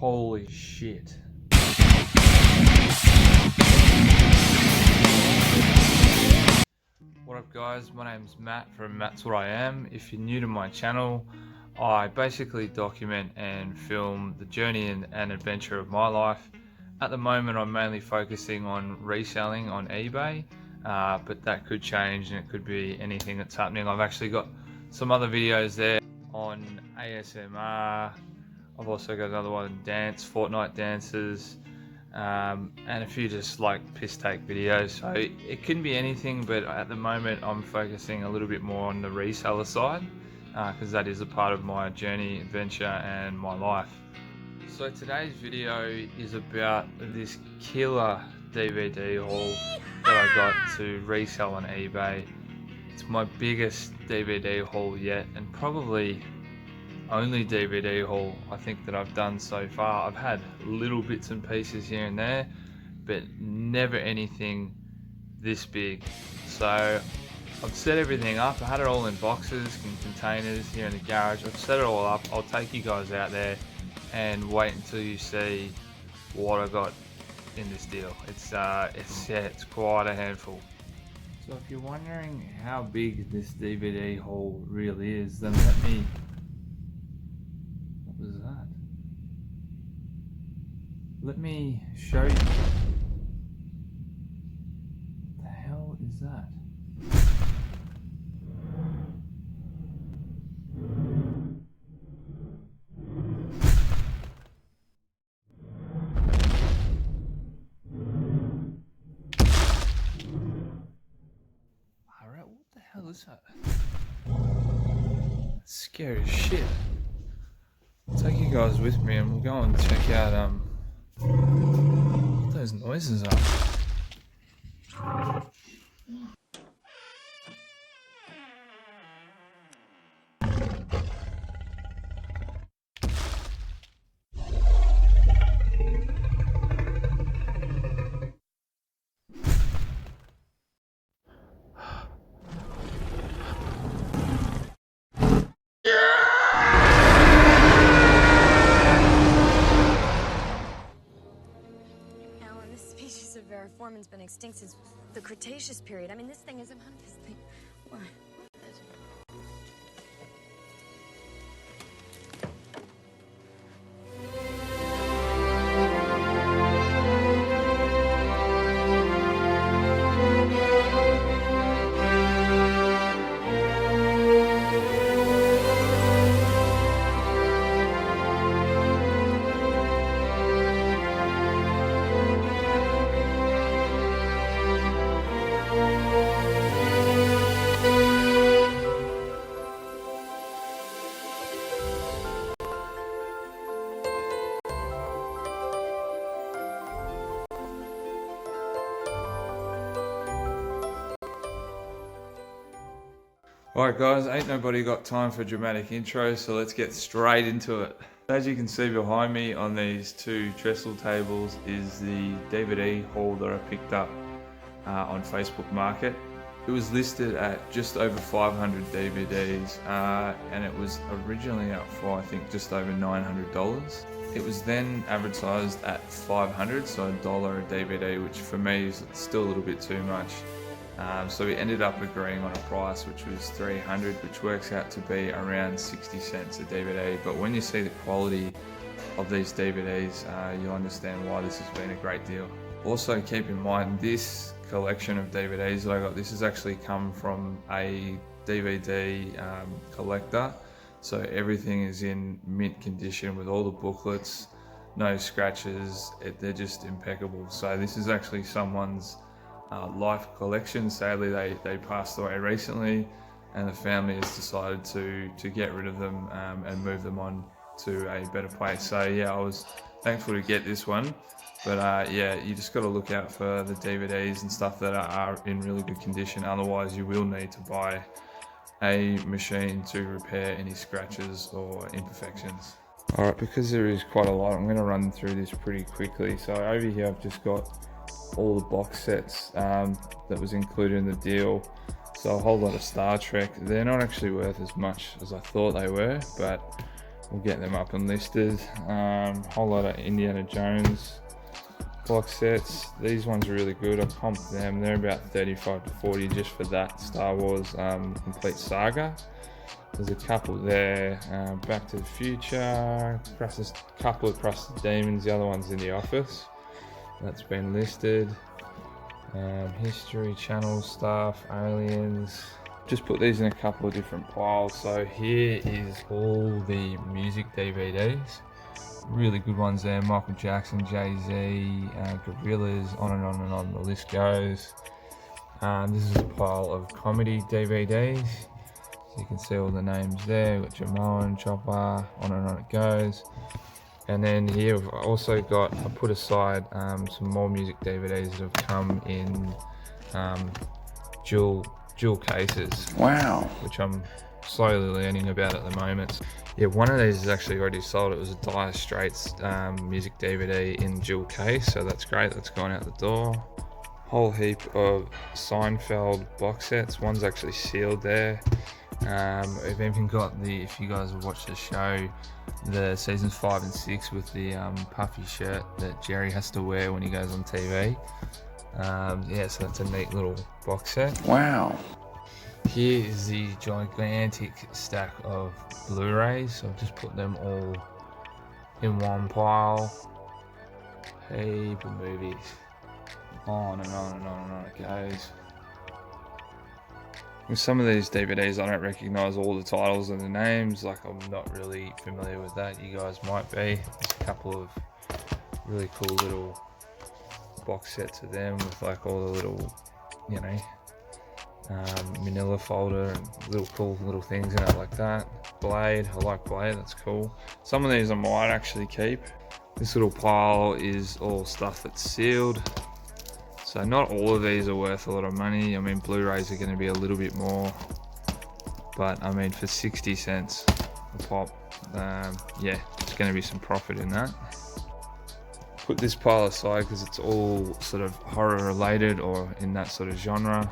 Holy shit. What up guys, my name's Matt from Matt's What I Am. If you're new to my channel, I basically document and film the journey and adventure of my life. At the moment I'm mainly focusing on reselling on eBay, but that could change and it could be anything that's happening. I've actually got some other videos there on ASMR. I've also got another one, dance, Fortnite dances, and a few just like piss take videos. So it can be anything, but at the moment I'm focusing a little bit more on the reseller side, because that is a part of my journey, adventure and my life. So today's video is about this killer DVD haul that I got to resell on eBay. It's my biggest DVD haul yet, and probably only DVD haul I think that I've done so far. I've had little bits and pieces here and there, but never anything this big. So I've set everything up. I had it all in boxes and containers here in the garage. I've set it all up. I'll take you guys out there and wait until you see what I got in this deal. It's quite a handful. So if you're wondering how big this DVD haul really is, then let me... What was that? Let me show you. What the hell is that? Alright, what the hell is that? That's scary as shit. I'll take you guys with me and we'll go and check out what those noises are. Forman's been extinct since the Cretaceous period. I mean, this thing isn't this thing. What? Alright guys, ain't nobody got time for dramatic intro, so let's get straight into it. As you can see behind me on these two trestle tables is the DVD haul that I picked up on Facebook Market. It was listed at just over 500 DVDs and it was originally up for I think just over $900. It was then advertised at $500, so $1 a DVD, which for me is still a little bit too much. So we ended up agreeing on a price which was $300, which works out to be around 60 cents a DVD. But when you see the quality of these DVDs, you'll understand why this has been a great deal. Also keep in mind, this collection of DVDs that I got, this has actually come from a DVD collector. So everything is in mint condition with all the booklets, no scratches, they're just impeccable. So this is actually someone's life collection. Sadly they passed away recently and the family has decided to get rid of them and move them on to a better place. So yeah, I was thankful to get this one, but yeah, you just got to look out for the DVDs and stuff that are in really good condition. Otherwise you will need to buy a machine to repair any scratches or imperfections. Alright, because there is quite a lot, I'm going to run through this pretty quickly. So over here I've just got all the box sets that was included in the deal. So a whole lot of Star Trek. They're not actually worth as much as I thought they were, but we'll get them up and listed. Whole lot of Indiana Jones box sets. These ones are really good. I comped them. They're about 35 to 40 just for that Star Wars complete saga. There's a couple there. Back to the Future, couple of Crusted Demons. The other one's in the office. That's been listed. History Channel stuff, Aliens. Just put these in a couple of different piles. So here is all the music DVDs. Really good ones there. Michael Jackson, Jay-Z, Gorillaz, on and on and on the list goes. This is a pile of comedy DVDs. So you can see all the names there. We've got Jamon, Chopper, on and on it goes. And then here I've also got, I put aside some more music DVDs that have come in dual cases. Wow. Which I'm slowly learning about at the moment. Yeah, one of these is actually already sold. It was a Dire Straits music DVD in dual case, so that's great. That's gone out the door. Whole heap of Seinfeld box sets. One's actually sealed there. We've even got if you guys have watched the show, the seasons 5 and 6 with the puffy shirt that Jerry has to wear when he goes on TV. Yeah, so that's a neat little box set. Wow. Here is the gigantic stack of Blu-rays. So I've just put them all in one pile. Heap of movies. On and on and on and on it goes. With some of these DVDs, I don't recognise all the titles and the names. Like, I'm not really familiar with that. You guys might be. There's a couple of really cool little box sets of them with like all the little, you know, manila folder and little cool little things in it like that. Blade, I like Blade, that's cool. Some of these I might actually keep. This little pile is all stuff that's sealed. So not all of these are worth a lot of money. I mean, Blu-rays are going to be a little bit more, but I mean, for 60 cents a pop, yeah, there's going to be some profit in that. Put this pile aside because it's all sort of horror related or in that sort of genre.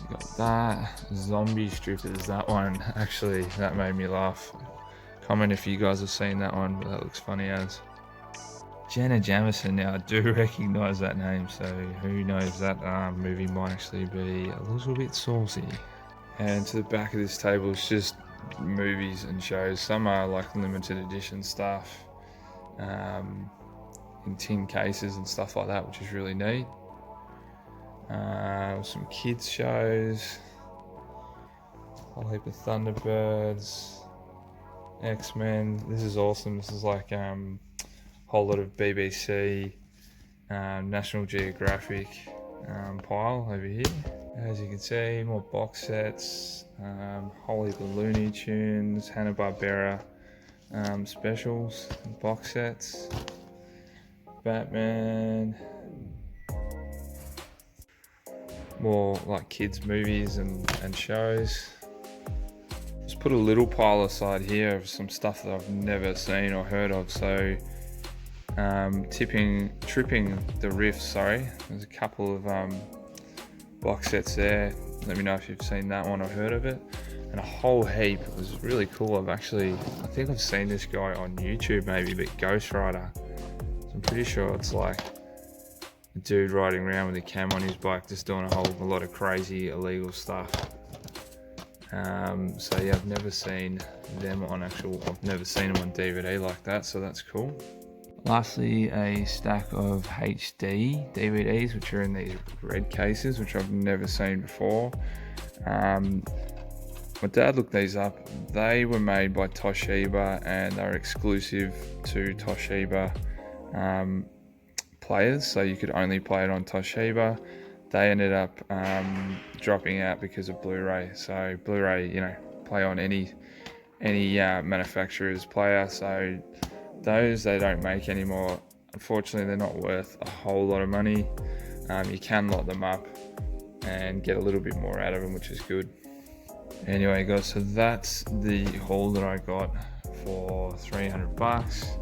You got that. Zombie strippers, that one, actually, that made me laugh. Comment if you guys have seen that one, but that looks funny as. Jenna Jameson, now I do recognise that name, so who knows, that movie might actually be a little bit saucy. And to the back of this table is just movies and shows. Some are like limited edition stuff in tin cases and stuff like that, which is really neat. Some kids shows, a whole heap of Thunderbirds, X-Men. This is awesome. This is like whole lot of BBC, National Geographic pile over here. As you can see, more box sets, whole heap of Looney Tunes, Hanna-Barbera specials, box sets, Batman, more like kids movies and shows. Just put a little pile aside here of some stuff that I've never seen or heard of. So tripping the riff, sorry, there's a couple of box sets there. Let me know if you've seen that one or heard of it. And a whole heap. It was really cool. I think I've seen this guy on YouTube maybe, but Ghost Rider. So I'm pretty sure it's like a dude riding around with a cam on his bike just doing a lot of crazy illegal stuff. So yeah, I've never seen them on DVD like that, so that's cool. Lastly, a stack of HD DVDs, which are in these red cases, which I've never seen before. My dad looked these up. They were made by Toshiba and they're exclusive to Toshiba players, so you could only play it on Toshiba. They ended up dropping out because of Blu-ray. So Blu-ray, you know, play on any manufacturer's player. So those they don't make anymore. Unfortunately, they're not worth a whole lot of money. You can lot them up and get a little bit more out of them, which is good. Anyway guys, so that's the haul that I got for 300 bucks.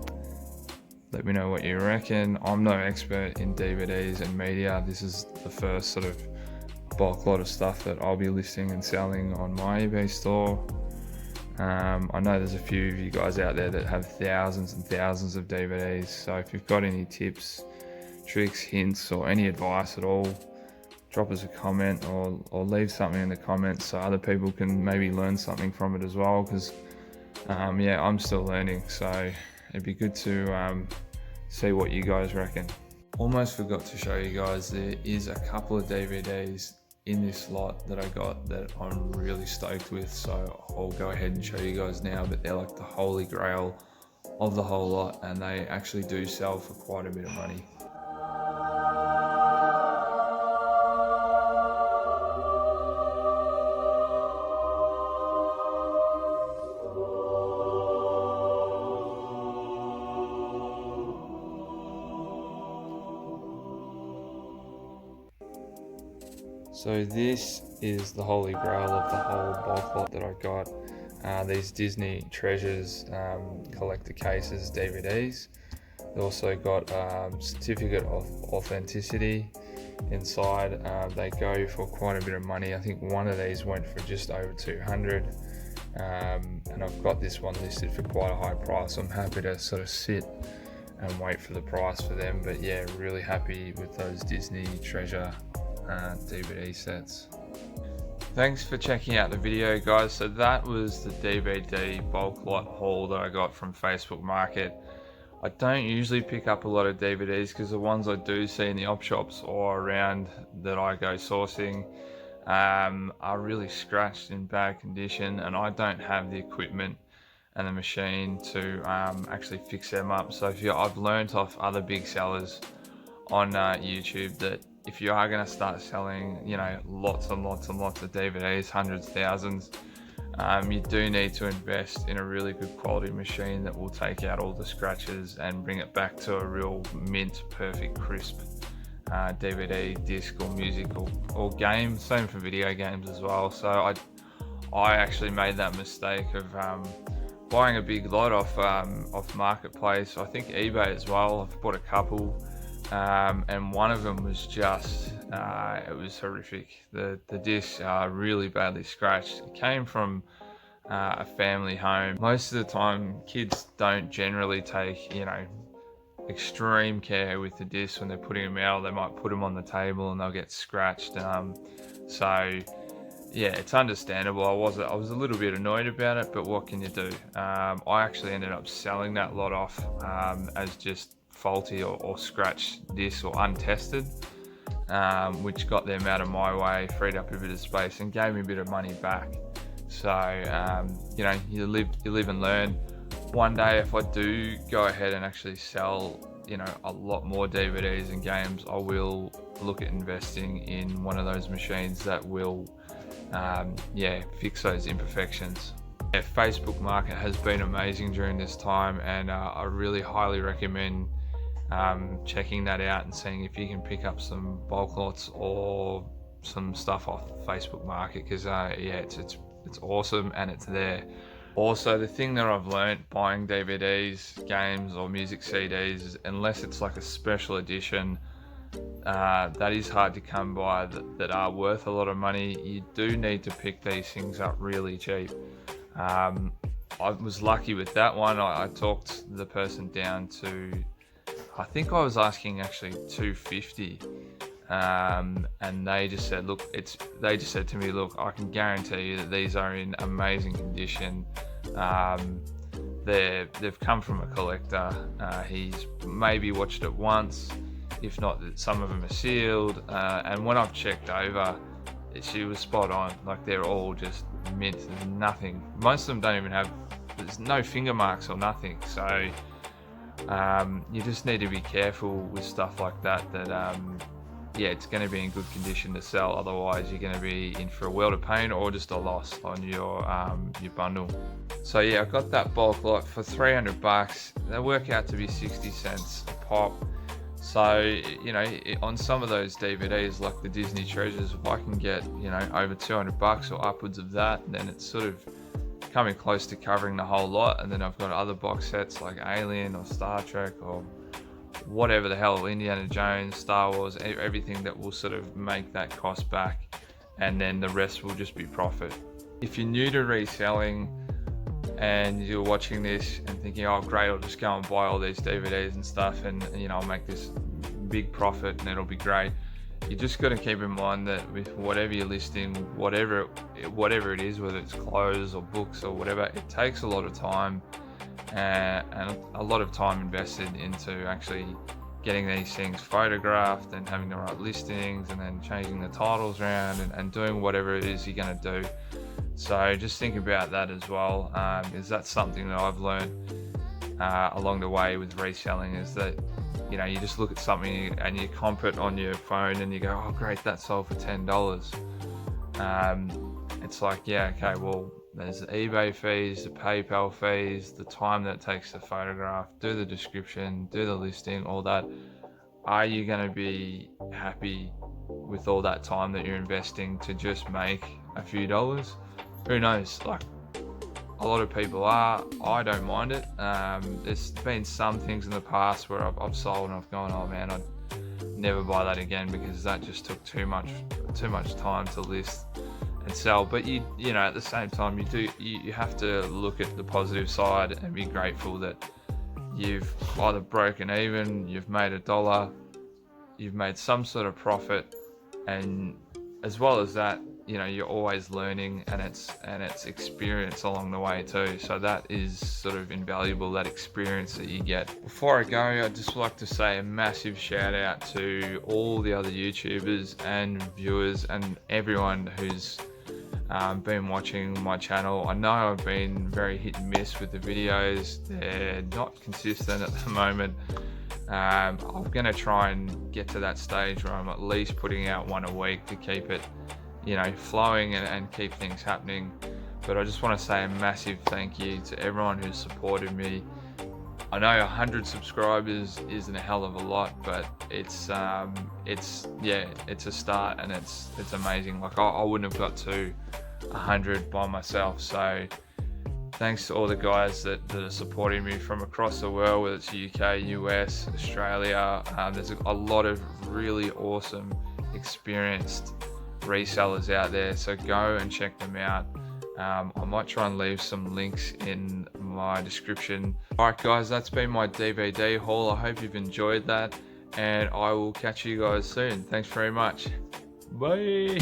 Let me know what you reckon. I'm no expert in DVDs and media. This is the first sort of bulk lot of stuff that I'll be listing and selling on my eBay store. I know there's a few of you guys out there that have thousands and thousands of DVDs, so if you've got any tips, tricks, hints, or any advice at all, drop us a comment or leave something in the comments so other people can maybe learn something from it as well, because yeah, I'm still learning, so it'd be good to see what you guys reckon. Almost forgot to show you guys, there is a couple of DVDs in this lot that I got that I'm really stoked with, so I'll go ahead and show you guys now. But they're like the holy grail of the whole lot, and they actually do sell for quite a bit of money. So this is the holy grail of the whole bulk lot that I got. These Disney Treasures collector cases DVDs. They also got certificate of authenticity inside. They go for quite a bit of money. I think one of these went for just over 200, and I've got this one listed for quite a high price. I'm happy to sort of sit and wait for the price for them, but yeah, really happy with those Disney Treasure DVD sets. Thanks for checking out the video, guys. So that was the DVD bulk lot haul that I got from Facebook Market. I don't usually pick up a lot of DVDs because the ones I do see in the op shops or around that I go sourcing are really scratched in bad condition, and I don't have the equipment and the machine to actually fix them up. So I've learnt off other big sellers on YouTube that if you are going to start selling, you know, lots and lots and lots of DVDs, hundreds, thousands, you do need to invest in a really good quality machine that will take out all the scratches and bring it back to a real mint, perfect, crisp DVD, disc, or music, or game. Same for video games as well. So I actually made that mistake of buying a big lot off Marketplace. I think eBay as well. I've bought a couple. And one of them was just, it was horrific. The disc really badly scratched. It came from a family home. Most of the time, kids don't generally take, you know, extreme care with the discs when they're putting them out. They might put them on the table and they'll get scratched. So yeah, it's understandable. I was a little bit annoyed about it, but what can you do? I actually ended up selling that lot off as just faulty or scratched discs or untested, which got them out of my way, freed up a bit of space, and gave me a bit of money back. So you know, you live and learn. One day, if I do go ahead and actually sell, you know, a lot more DVDs and games, I will look at investing in one of those machines that will yeah, fix those imperfections. Yeah, Facebook Market has been amazing during this time, and I really highly recommend checking that out and seeing if you can pick up some bulk lots or some stuff off Facebook Market, because yeah, it's awesome and it's there. Also, the thing that I've learnt buying DVDs, games, or music CDs is, unless it's like a special edition that is hard to come by, that are worth a lot of money, you do need to pick these things up really cheap. I was lucky with that one. I talked the person down to, I think I was asking actually $250, and they just said, look, they just said to me, look, I can guarantee you that these are in amazing condition. They've come from a collector. He's maybe watched it once, if not, some of them are sealed, and when I've checked over, she was spot on. Like, they're all just mint. There's nothing, most of them don't even have, there's no finger marks or nothing. So you just need to be careful with stuff like that, yeah, it's going to be in good condition to sell. Otherwise, you're going to be in for a world of pain or just a loss on your bundle. So yeah, I got that bulk lot for $300. They work out to be 60 cents a pop. So, you know, on some of those DVDs, like the Disney Treasures, if I can get, you know, over $200 or upwards of that, then it's sort of coming close to covering the whole lot. And then I've got other box sets like Alien or Star Trek or whatever the hell, Indiana Jones, Star Wars, everything that will sort of make that cost back, and then the rest will just be profit. If you're new to reselling, and you're watching this and thinking, oh great, I'll just go and buy all these DVDs and stuff, and you know, I'll make this big profit and it'll be great. You just got to keep in mind that with whatever you're listing, whatever it is, whether it's clothes or books or whatever, it takes a lot of time and a lot of time invested into actually getting these things photographed and having the right listings and then changing the titles around and doing whatever it is you're going to do. So just think about that as well, because that's something that I've learned along the way with reselling, is that, you know, you just look at something and you comp it on your phone and you go, oh great, that sold for $10. It's like, yeah, okay, well, there's the eBay fees, the PayPal fees, the time that it takes to photograph, do the description, do the listing, all that. Are you going to be happy with all that time that you're investing to just make a few dollars? Who knows? Like, a lot of people are. I don't mind it. There's been some things in the past where I've sold and I've gone, oh man, I'd never buy that again, because that just took too much time to list and sell. But you know, at the same time, you have to look at the positive side and be grateful that you've either broken even, you've made $1, you've made some sort of profit, and as well as that, you know, you're always learning, and it's experience along the way too. So that is sort of invaluable, that experience that you get. Before I go, I'd just like to say a massive shout out to all the other YouTubers and viewers and everyone who's been watching my channel. I know I've been very hit and miss with the videos. They're not consistent at the moment. I'm gonna try and get to that stage where I'm at least putting out one a week to keep it, you know, flowing and keep things happening. But I just want to say a massive thank you to everyone who's supported me. I know 100 subscribers isn't a hell of a lot, but it's a start, and it's amazing. Like, I wouldn't have got to 100 by myself. So thanks to all the guys that are supporting me from across the world, whether it's UK, US, Australia. There's a lot of really awesome, experienced resellers out there, so go and check them out. I might try and leave some links in my description. Alright guys, that's been my DVD haul. I hope you've enjoyed that, and I will catch you guys soon. Thanks very much. Bye.